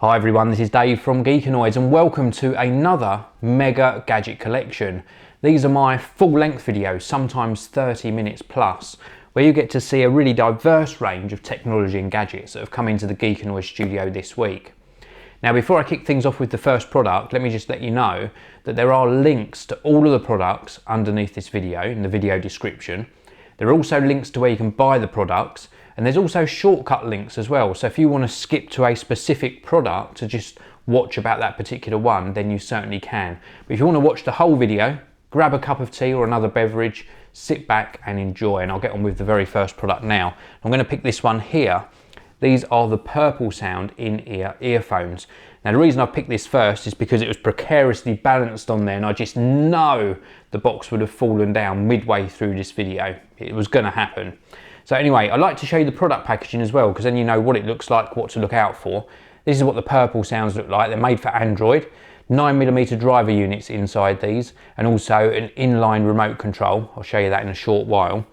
Hi everyone, this is Dave from Geekanoids and welcome to another mega gadget collection. These are my full-length videos, sometimes 30 minutes plus, where you get to see a really diverse range of technology and gadgets that have come into the Geekanoids studio this week. Now before I kick things off with the first product, let me just let you know that there are links to all of the products underneath this video in the video description. There are also links to where you can buy the products, and there's also shortcut links as well. So if you want to skip to a specific product to just watch about that particular one, then you certainly can. But if you want to watch the whole video, grab a cup of tea or another beverage, sit back and enjoy. And I'll get on with the very first product now. I'm going to pick this one here. These are the Purple Sound in-ear earphones. Now the reason I picked this first is because it was precariously balanced on there, and I just know the box would have fallen down midway through this video. It was going to happen. So anyway, I'd like to show you the product packaging as well, because then you know what it looks like, what to look out for. This is what the Purple Sounds look like. They're made for Android. 9mm driver units inside these, and also an inline remote control. I'll show you that in a short while.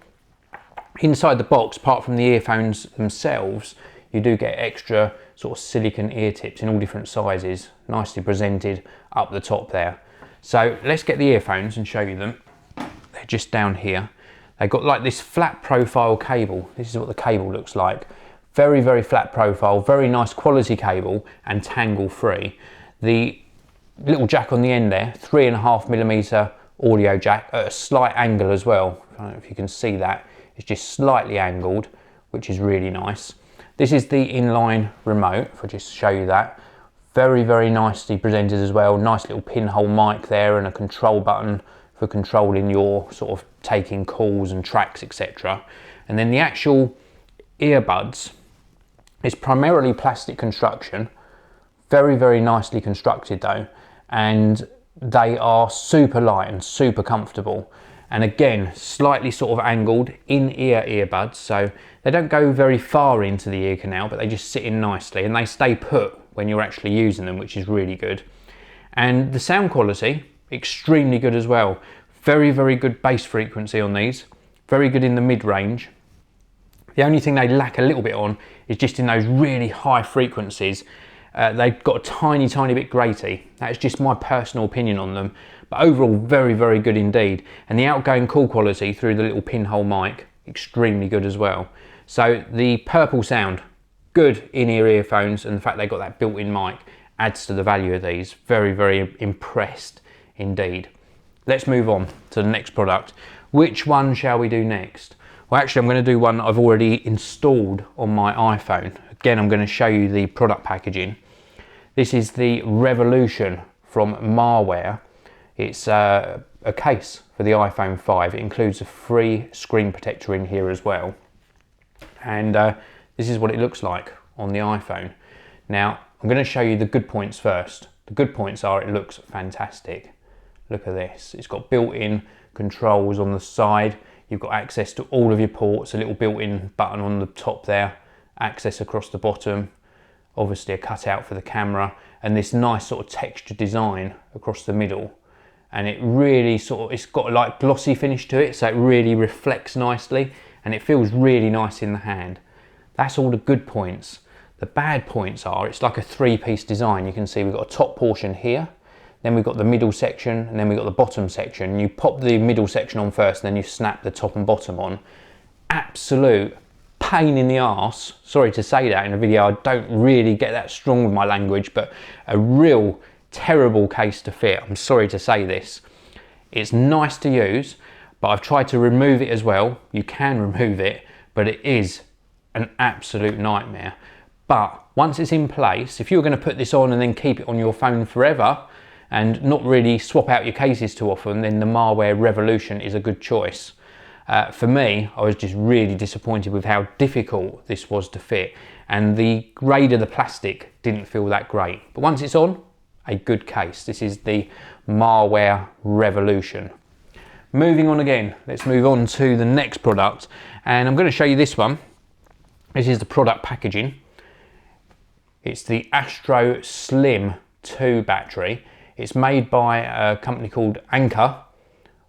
Inside the box, apart from the earphones themselves, you do get extra sort of silicone ear tips in all different sizes, nicely presented up the top there. So let's get the earphones and show you them. They're just down here. They've got like this flat profile cable. This is what the cable looks like. Very, very flat profile, very nice quality cable and tangle free. The little jack on the end there, 3.5mm audio jack at a slight angle as well. I don't know if you can see that. It's just slightly angled, which is really nice. This is the inline remote, if I just show you that. Very, very nicely presented as well. Nice little pinhole mic there and a control button for controlling your sort of taking calls and tracks, etc. And then the actual earbuds is primarily plastic construction. Very, very nicely constructed though. And they are super light and super comfortable. And again, slightly sort of angled in-ear earbuds, so they don't go very far into the ear canal, but they just sit in nicely and they stay put when you're actually using them, which is really good. And the sound quality, extremely good as well. Very, very good bass frequency on these, very good in the mid-range. The only thing they lack a little bit on is just in those really high frequencies. They've got a tiny, tiny bit graty. That's just my personal opinion on them. But overall, very, very good indeed. And the outgoing call quality through the little pinhole mic, extremely good as well. So the Purple Sound, good in-ear earphones, and the fact they've got that built-in mic adds to the value of these. Very, very impressed indeed. Let's move on to the next product. Which one shall we do next? Well, actually, I'm going to do one I've already installed on my iPhone. Again, I'm going to show you the product packaging. This is the Revolution from Marware. It's a case for the iPhone 5. It includes a free screen protector in here as well. And this is what it looks like on the iPhone. Now, I'm going to show you the good points first. The good points are it looks fantastic. Look at this. It's got built-in controls on the side. You've got access to all of your ports, a little built-in button on the top there, access across the bottom, obviously a cutout for the camera, and this nice sort of textured design across the middle. And it really sort of, it's got a like glossy finish to it, so it really reflects nicely and it feels really nice in the hand. That's all the good points. The bad points are it's like a three-piece design. You can see we've got a top portion here, then we've got the middle section, and then we've got the bottom section. You pop the middle section on first, and then you snap the top and bottom on. Absolute pain in the arse. Sorry to say that in a video. I don't really get that strong with my language, but a real terrible case to fit. I'm sorry to say this. It's nice to use, but I've tried to remove it as well. You can remove it, but it is an absolute nightmare. But once it's in place, if you're going to put this on and then keep it on your phone forever and not really swap out your cases too often, then the Marware Revolution is a good choice. For me, I was just really disappointed with how difficult this was to fit, and the grade of the plastic didn't feel that great. But once it's on, a good case. This is the Marware Revolution. Moving on again, let's move on to the next product, and I'm going to show you this one. This is the product packaging. It's the Astro Slim 2 battery. It's made by a company called Anker,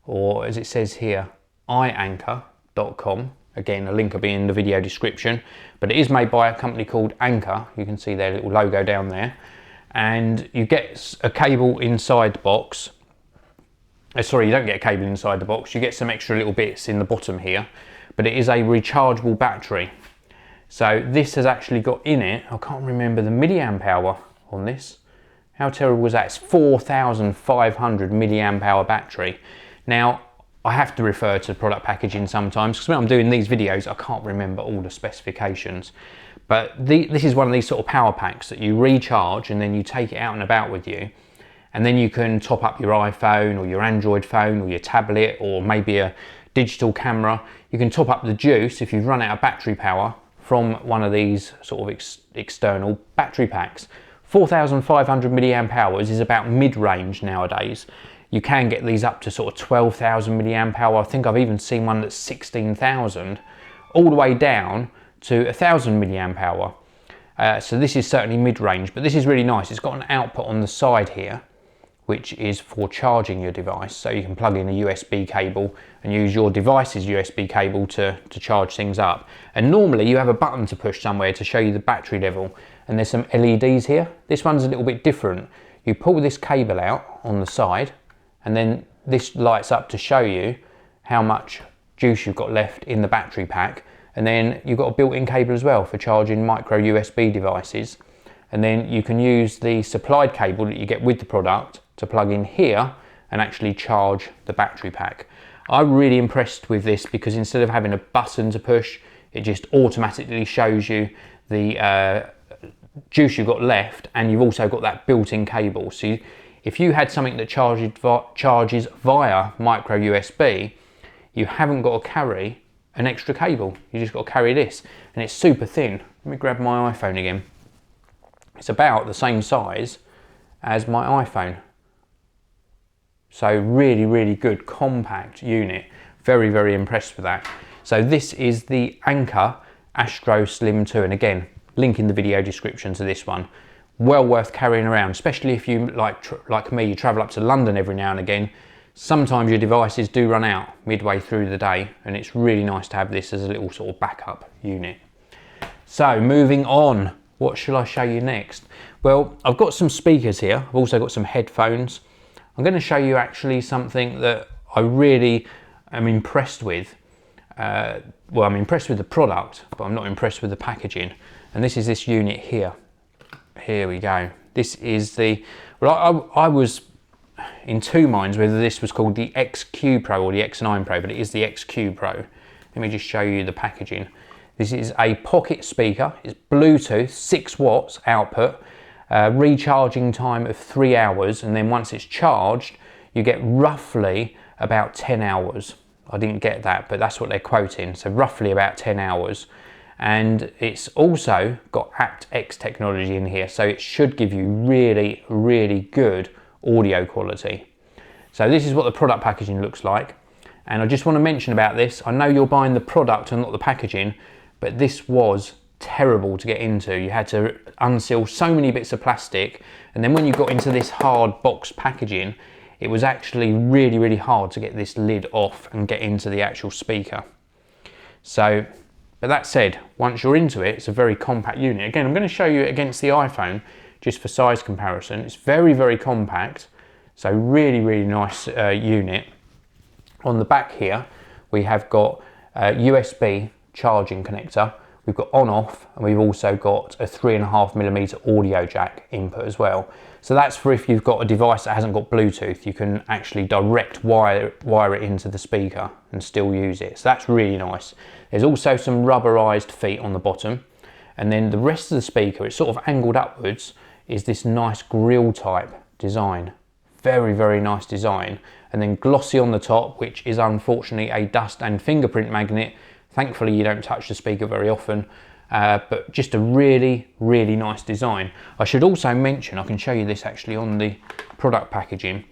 or as it says here, iAnker.com, Again, a link will be in the video description, but it is made by a company called Anker. You can see their little logo down there, and you get a cable inside the box. Sorry, you don't get a cable inside the box, you get some extra little bits in the bottom here, but it is a rechargeable battery. So this has actually got in it, I can't remember the milliamp hour on this. How terrible was that? It's 4,500 milliamp hour battery. Now, I have to refer to product packaging sometimes, because when I'm doing these videos, I can't remember all the specifications. But this is one of these sort of power packs that you recharge and then you take it out and about with you. And then you can top up your iPhone or your Android phone or your tablet or maybe a digital camera. You can top up the juice if you've run out of battery power from one of these sort of external battery packs. 4,500 milliamp hours is about mid-range nowadays. You can get these up to sort of 12,000 milliamp hour. I think I've even seen one that's 16,000, all the way down to 1,000 milliamp hour. So this is certainly mid-range, but this is really nice. It's got an output on the side here, which is for charging your device. So you can plug in a USB cable and use your device's USB cable to charge things up. And normally you have a button to push somewhere to show you the battery level, and there's some LEDs here. This one's a little bit different. You pull this cable out on the side, and then this lights up to show you how much juice you've got left in the battery pack. And then you've got a built-in cable as well for charging micro USB devices. And then you can use the supplied cable that you get with the product to plug in here and actually charge the battery pack. I'm really impressed with this because instead of having a button to push, it just automatically shows you the juice you've got left, and you've also got that built-in cable. So if you had something that charges via micro USB, you haven't got to carry an extra cable. You just got to carry this, and it's super thin. Let me grab my iPhone again. It's about the same size as my iPhone. So really, really good compact unit. Very, very impressed with that. So this is the Anker Astro Slim 2, and again, link in the video description to this one. Well worth carrying around, especially if you, like me, you travel up to London every now and again. Sometimes your devices do run out midway through the day, and it's really nice to have this as a little sort of backup unit. So moving on, what shall I show you next? Well, I've got some speakers here. I've also got some headphones. I'm going to show you actually something that I really am impressed with. Well, I'm impressed with the product, but I'm not impressed with the packaging. And this is this unit here. Here we go. This is the, well, I was in two minds whether this was called the XQ Pro or the X9 Pro, but it is the XQ Pro. Let me just show you the packaging. This is a pocket speaker. It's Bluetooth, 6 watts output, recharging time of 3 hours, and then once it's charged, you get roughly about 10 hours. I didn't get that, but that's what they're quoting. So roughly about 10 hours. And it's also got aptX technology in here, so it should give you really, really good audio quality. So this is what the product packaging looks like. And I just want to mention about this, I know you're buying the product and not the packaging, but this was terrible to get into. You had to unseal so many bits of plastic, and then when you got into this hard box packaging, it was actually really, really hard to get this lid off and get into the actual speaker. So, but that said, once you're into it, it's a very compact unit. Again, I'm going to show you it against the iPhone just for size comparison. It's very, very compact, so really, really nice unit. On the back here, we have got a USB charging connector. We've got on-off, and we've also got a 3.5mm audio jack input as well. So that's for if you've got a device that hasn't got Bluetooth, you can actually direct wire it into the speaker and still use it. So that's really nice. There's also some rubberized feet on the bottom, and then the rest of the speaker, it's sort of angled upwards, is this nice grille type design. Very, very nice design. And then glossy on the top, which is unfortunately a dust and fingerprint magnet. Thankfully you don't touch the speaker very often, but just a really, really nice design. I should also mention, I can show you this actually on the product packaging,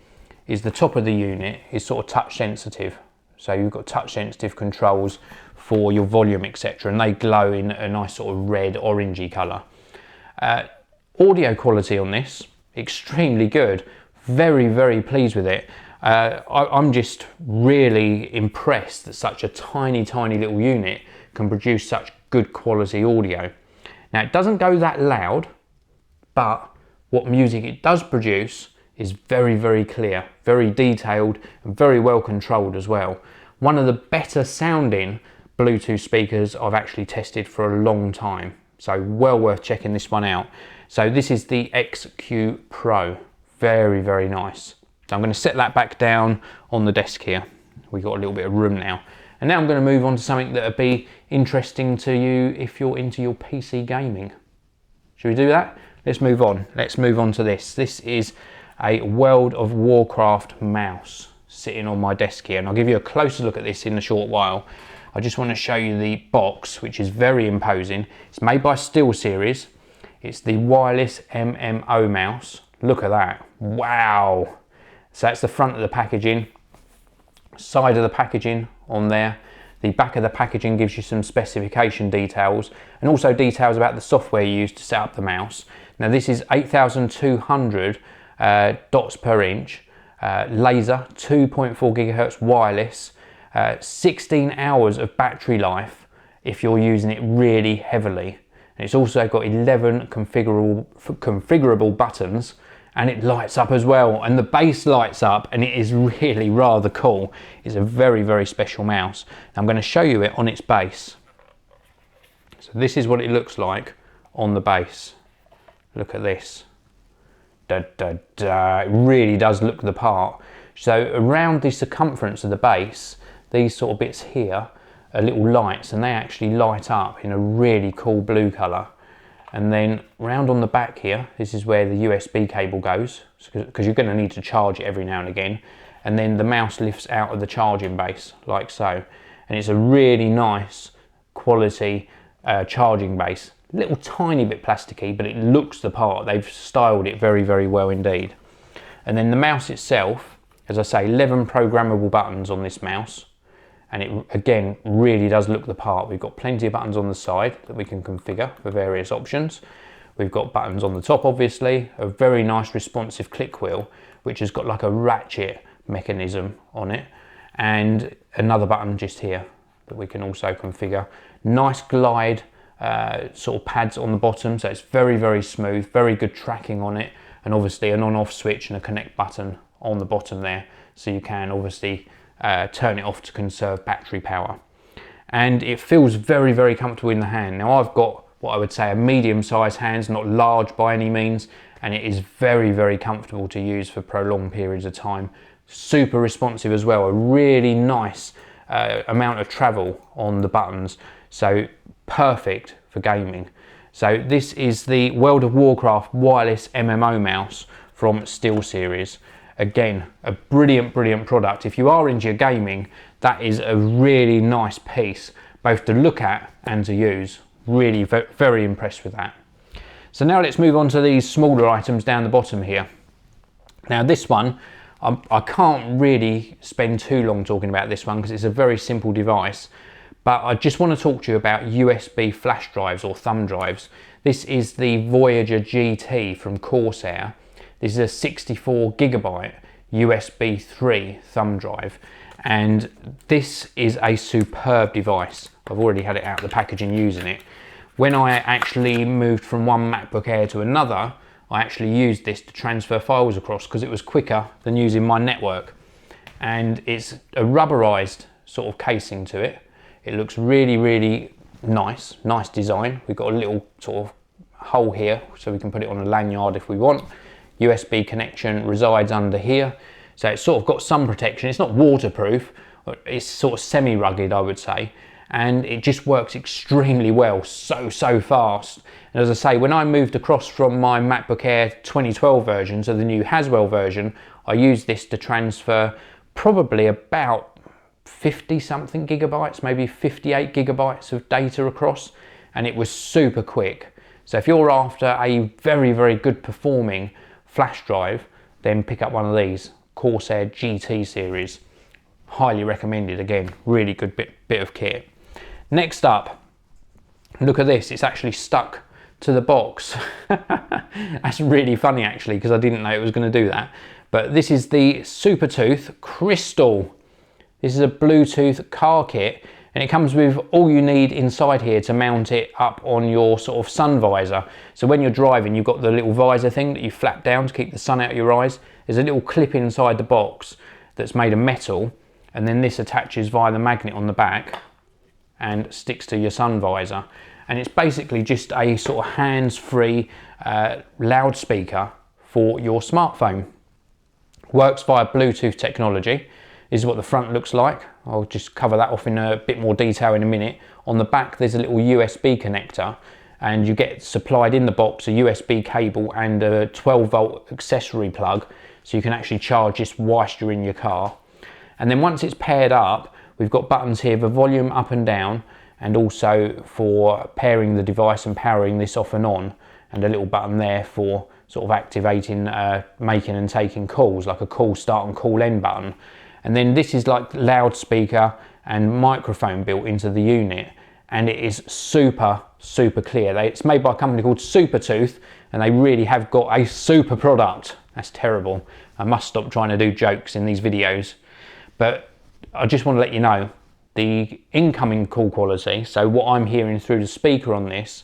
is the top of the unit is sort of touch sensitive. So you've got touch sensitive controls for your volume, etc., and they glow in a nice sort of red orangey colour. Audio quality on this, extremely good. Very, very pleased with it. I'm just really impressed that such a tiny, tiny little unit can produce such good quality audio. Now it doesn't go that loud, but what music it does produce is very, very clear, very detailed, and very well controlled as well. One of the better sounding Bluetooth speakers I've actually tested for a long time. So well worth checking this one out. So this is the XQ Pro. Very, very nice. So I'm going to set that back down on the desk here. We've got a little bit of room now. And now I'm going to move on to something that would be interesting to you if you're into your PC gaming. Should we do that? Let's move on. Let's move on to this. This is a World of Warcraft mouse sitting on my desk here. And I'll give you a closer look at this in a short while. I just want to show you the box, which is very imposing. It's made by Steelseries. It's the wireless MMO mouse. Look at that. Wow. So that's the front of the packaging, side of the packaging on there. The back of the packaging gives you some specification details and also details about the software you use to set up the mouse. Now this is 8,200 dots per inch, laser, 2.4 gigahertz wireless, 16 hours of battery life if you're using it really heavily. And it's also got 11 configurable buttons, and it lights up as well, and the base lights up, and it is really rather cool. It's a very, very special mouse. I'm going to show you it on its base. So this is what it looks like on the base. Look at this. Da, da, da. It really does look the part. So around the circumference of the base, these sort of bits here are little lights, and they actually light up in a really cool blue colour. And then round on the back here, this is where the USB cable goes, because you're going to need to charge it every now and again. And then the mouse lifts out of the charging base, like so. And it's a really nice quality charging base. Little tiny bit plasticky, but it looks the part. They've styled it very, very well indeed. And then the mouse itself, as I say, 11 programmable buttons on this mouse. And it, again, really does look the part. We've got plenty of buttons on the side that we can configure for various options. We've got buttons on the top, obviously, a very nice responsive click wheel, which has got like a ratchet mechanism on it, and another button just here that we can also configure. Nice glide sort of pads on the bottom, so it's very, very smooth, very good tracking on it, and obviously an on-off switch and a connect button on the bottom there, so you can obviously turn it off to conserve battery power. And it feels very, very comfortable in the hand. Now I've got what I would say a medium-sized hands, not large by any means, and it is very, very comfortable to use for prolonged periods of time. Super responsive as well, a really nice amount of travel on the buttons, so perfect for gaming. So this is the World of Warcraft wireless MMO mouse from SteelSeries. Again, a brilliant, brilliant product. If you are into your gaming, that is a really nice piece, both to look at and to use. Really very impressed with that. So now let's move on to these smaller items down the bottom here. Now this one, I can't really spend too long talking about this one because it's a very simple device, but I just want to talk to you about USB flash drives or thumb drives. This is the Voyager GT from Corsair. This is a 64 gigabyte USB 3 thumb drive, and this is a superb device. I've already had it out of the packaging using it. When I actually moved from one MacBook Air to another, I actually used this to transfer files across because it was quicker than using my network. And it's a rubberized sort of casing to it. It looks really, really nice design. We've got a little sort of hole here so we can put it on a lanyard if we want. USB connection resides under here, so it's sort of got some protection. It's not waterproof, it's sort of semi-rugged, I would say, and it just works extremely well, so fast. And as I say, when I moved across from my MacBook Air 2012 version to the new Haswell version, I used this to transfer probably about 50 something gigabytes, maybe 58 gigabytes of data across, and it was super quick. So if you're after a very, very good performing flash drive, then pick up one of these Corsair GT series. Highly recommended. Again, really good bit of kit. Next up, look at this. It's actually stuck to the box. That's really funny actually, because I didn't know it was going to do that. But this is the Supertooth Crystal. This is a Bluetooth car kit, And it comes with all you need inside here to mount it up on your sort of sun visor. So when you're driving, you've got the little visor thing that you flap down to keep the sun out of your eyes. There's a little clip inside the box that's made of metal, and then this attaches via the magnet on the back and sticks to your sun visor. And it's basically just a sort of hands-free loudspeaker for your smartphone. Works via Bluetooth technology. This is what the front looks like. I'll just cover that off in a bit more detail in a minute. On the back there's a little USB connector, and you get supplied in the box a USB cable and a 12-volt accessory plug, so you can actually charge this whilst you're in your car. And then once it's paired up, we've got buttons here for volume up and down, and also for pairing the device and powering this off and on, and a little button there for sort of activating making and taking calls, like a call start and call end button. And then this is like loudspeaker and microphone built into the unit, and it is super clear. It's made by a company called Supertooth, and they really have got a super product. That's terrible. I must stop trying to do jokes in these videos. But I just want to let you know, the incoming call quality, so what I'm hearing through the speaker on this,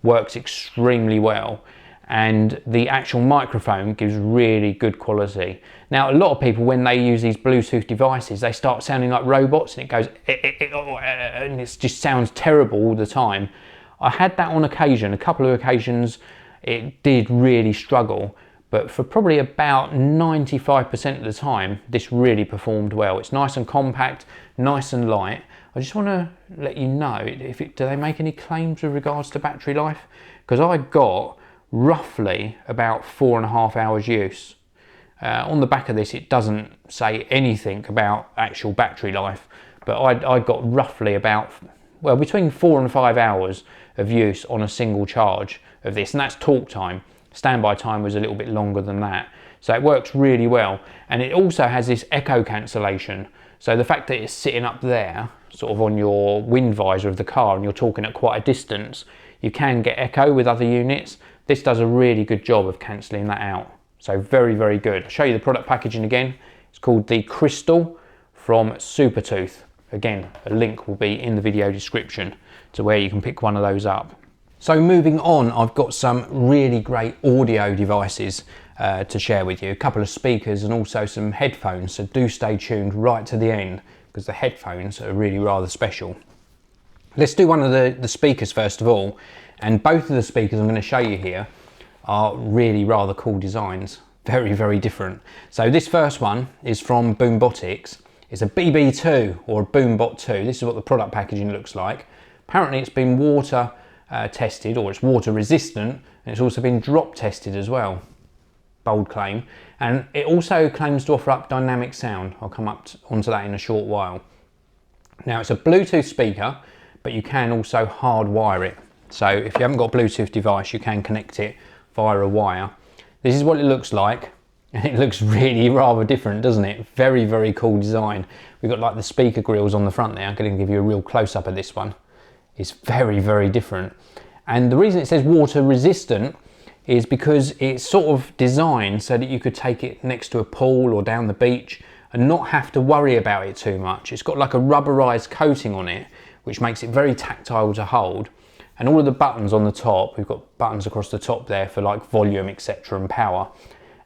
works extremely well. And the actual microphone gives really good quality. Now, a lot of people, when they use these Bluetooth devices, they start sounding like robots, and it goes, and it just sounds terrible all the time. I had that on occasion, a couple of occasions, it did really struggle, but for probably about 95% of the time, this really performed well. It's nice and compact, nice and light. I just want to let you know, do they make any claims with regards to battery life? Because I got roughly about 4.5 hours use. On the back of this, it doesn't say anything about actual battery life, but I got roughly about, well, between 4 and 5 hours of use on a single charge of this, and that's talk time. Standby time was a little bit longer than that. So it works really well, and it also has this echo cancellation. So the fact that it's sitting up there, sort of on your wind visor of the car, and you're talking at quite a distance, you can get echo with other units. This does a really good job of cancelling that out. So very good. I'll show you the product packaging again. It's called the Crystal from Supertooth. Again, a link will be in the video description to where you can pick one of those up. So moving on, I've got some really great audio devices to share with you. A couple of speakers and also some headphones, so do stay tuned right to the end, because the headphones are really rather special. Let's do one of the speakers first of all, and both of the speakers I'm going to show you here are really rather cool designs, very different. So this first one is from Boombotix. It's a BB2 or a Boombot 2. This is what the product packaging looks like. Apparently it's been water tested, or it's water resistant, and it's also been drop tested as well. Bold claim. And it also claims to offer up dynamic sound. I'll come onto that in a short while. Now, it's a Bluetooth speaker, but you can also hardwire it. So if you haven't got a Bluetooth device, you can connect it via a wire. This is what it looks like, and it looks really rather different, doesn't it? Very cool design. We've got like the speaker grills on the front there. I'm going to give you a real close-up of this one. It's very different. And the reason it says water resistant is because it's sort of designed so that you could take it next to a pool or down the beach and not have to worry about it too much. It's got like a rubberized coating on it, which makes it very tactile to hold. And all of the buttons on the top, we've got buttons across the top there for like volume, etc. and power.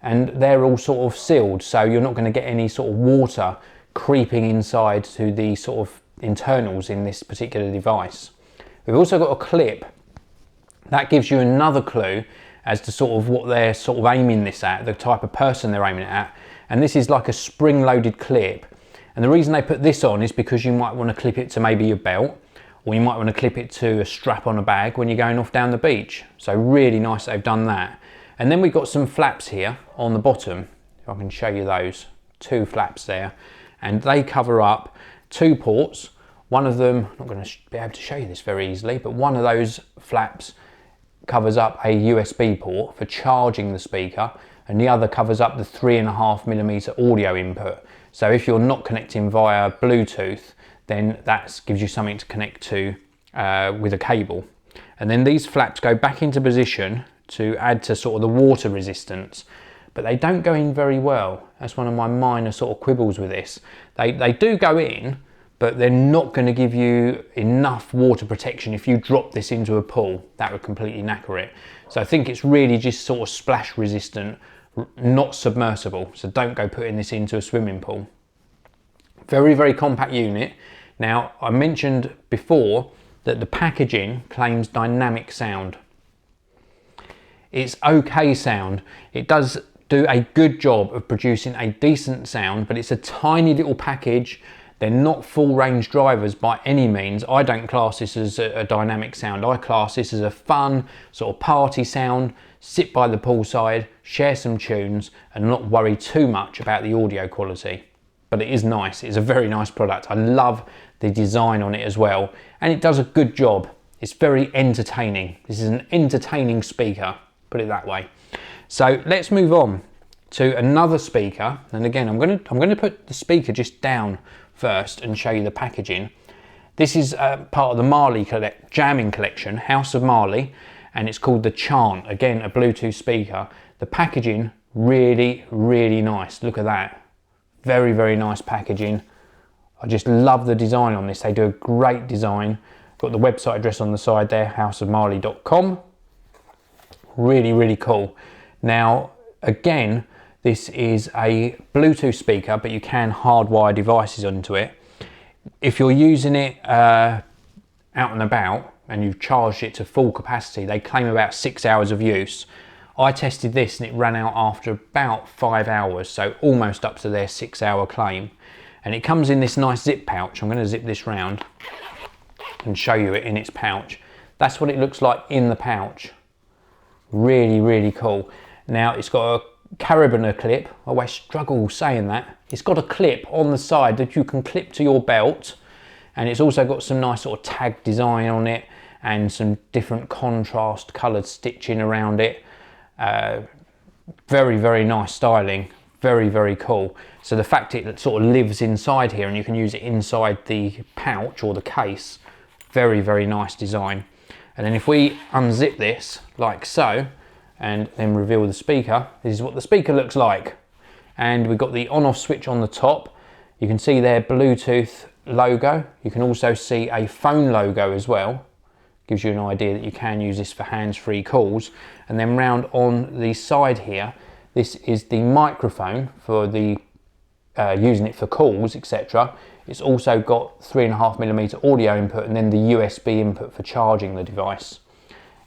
And they're all sort of sealed, so you're not going to get any sort of water creeping inside to the sort of internals in this particular device. We've also got a clip. That gives you another clue as to sort of what they're sort of aiming this at, the type of person they're aiming it at. And this is like a spring-loaded clip. And the reason they put this on is because you might want to clip it to maybe your belt, or you might want to clip it to a strap on a bag when you're going off down the beach. So really nice they've done that. And then we've got some flaps here on the bottom. If I can show you those, 2 flaps there. And they cover up 2 ports. One of them, I'm not going to be able to show you this very easily, but one of those flaps covers up a USB port for charging the speaker, and the other covers up the 3.5mm audio input. So if you're not connecting via Bluetooth, then that gives you something to connect to with a cable. And then these flaps go back into position to add to sort of the water resistance, but they don't go in very well. That's one of my minor sort of quibbles with this. They do go in, but they're not going to give you enough water protection. If you drop this into a pool, that would completely knacker it. So I think it's really just sort of splash resistant, not submersible. So don't go putting this into a swimming pool. Very, very compact unit. Now, I mentioned before that the packaging claims dynamic sound. It's okay sound. It does do a good job of producing a decent sound, but it's a tiny little package. They're not full range drivers by any means. I don't class this as a dynamic sound. I class this as a fun sort of party sound, sit by the poolside, share some tunes and not worry too much about the audio quality. But it is nice. It's a very nice product. I love the design on it as well, and it does a good job. It's very entertaining. This is an entertaining speaker, put it that way. So let's move on to another speaker. And again, I'm going to put the speaker just down first and show you the packaging. This is part of the Marley jamming collection, House of Marley, and it's called the Chant. Again, a Bluetooth speaker. The packaging, really, really nice. Look at that. Very, very nice packaging. I just love the design on this. They do a great design. Got the website address on the side there, houseofmarley.com. Really, really cool. Now, again, this is a Bluetooth speaker, but you can hardwire devices onto it. If you're using it out and about and you've charged it to full capacity, they claim about 6 hours of use. I tested this and it ran out after about 5 hours, so almost up to their 6 hour claim. And it comes in this nice zip pouch. I'm going to zip this round and show you it in its pouch. That's what it looks like in the pouch. Really, really cool. Now it's got a carabiner clip. I always struggle saying that. It's got a clip on the side that you can clip to your belt, and it's also got some nice sort of tag design on it and some different contrast coloured stitching around it. Very, very nice styling. Very, very cool. So the fact it sort of lives inside here and you can use it inside the pouch or the case, very, very nice design. And then if we unzip this like so and then reveal the speaker, this is what the speaker looks like. And we've got the on-off switch on the top. You can see their Bluetooth logo. You can also see a phone logo as well. Gives you an idea that you can use this for hands-free calls. And then round on the side here, this is the microphone for the using it for calls, etc. It's also got 3.5mm audio input and then the USB input for charging the device.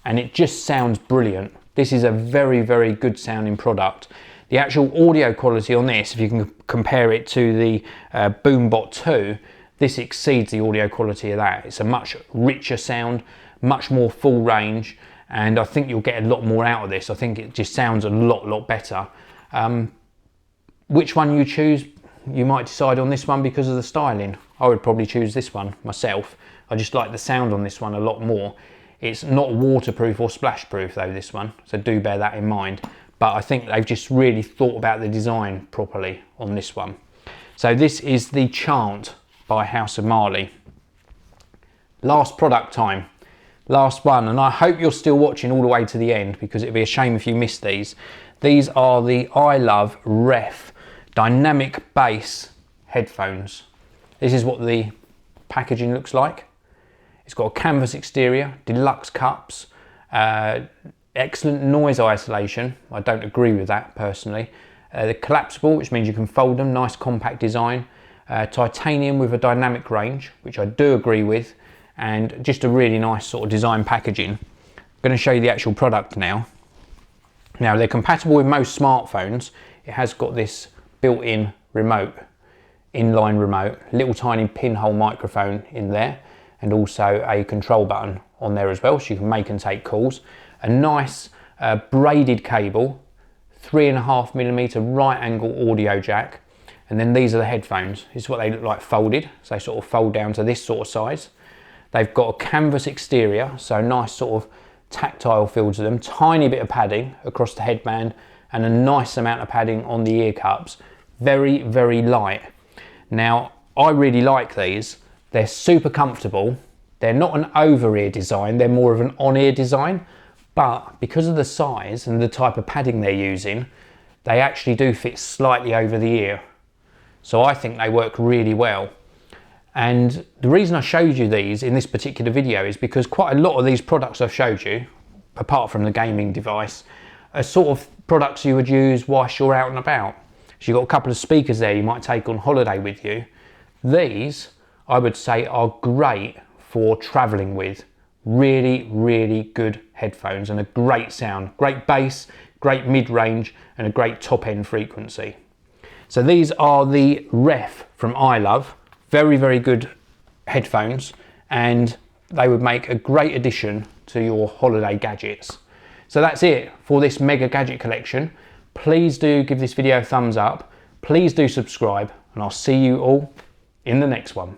And it just sounds brilliant. This is a very, very good sounding product. The actual audio quality on this, if you can compare it to the Boombot 2, this exceeds the audio quality of that. It's a much richer sound, much more full range, and I think you'll get a lot more out of this. I think it just sounds a lot better. Which one you choose, you might decide on this one because of the styling. I would probably choose this one myself. I just like the sound on this one a lot more. It's not waterproof or splash proof though, this one, so do bear that in mind. But I think they've just really thought about the design properly on this one. So this is the Chant by House of Marley. Last product time. Last one, and I hope you're still watching all the way to the end because it'd be a shame if you missed these. These are the iLuv Ref dynamic bass headphones. This is what the packaging looks like. It's got a canvas exterior, deluxe cups, excellent noise isolation. I don't agree with that personally. They're collapsible, which means you can fold them, nice compact design. Titanium with a dynamic range, which I do agree with, and just a really nice sort of design packaging. I'm going to show you the actual product now. Now they're compatible with most smartphones. It has got this built-in remote, inline remote, little tiny pinhole microphone in there, and also a control button on there as well, so you can make and take calls. A nice braided cable, 3.5mm right angle audio jack, and then these are the headphones. This is what they look like folded, so they sort of fold down to this sort of size. They've got a canvas exterior, so nice sort of tactile feel to them, tiny bit of padding across the headband and a nice amount of padding on the ear cups. Very, very light. Now, I really like these. They're super comfortable. They're not an over-ear design, they're more of an on-ear design, but because of the size and the type of padding they're using, they actually do fit slightly over the ear. So I think they work really well. And the reason I showed you these in this particular video is because quite a lot of these products I've showed you, apart from the gaming device, are sort of products you would use whilst you're out and about. So you've got a couple of speakers there you might take on holiday with you. These, I would say, are great for traveling with. Really, really good headphones and a great sound. Great bass, great mid-range, and a great top-end frequency. So these are the Ref from iLuv. Very, very good headphones, and they would make a great addition to your holiday gadgets. So that's it for this mega gadget collection. Please do give this video a thumbs up. Please do subscribe, and I'll see you all in the next one.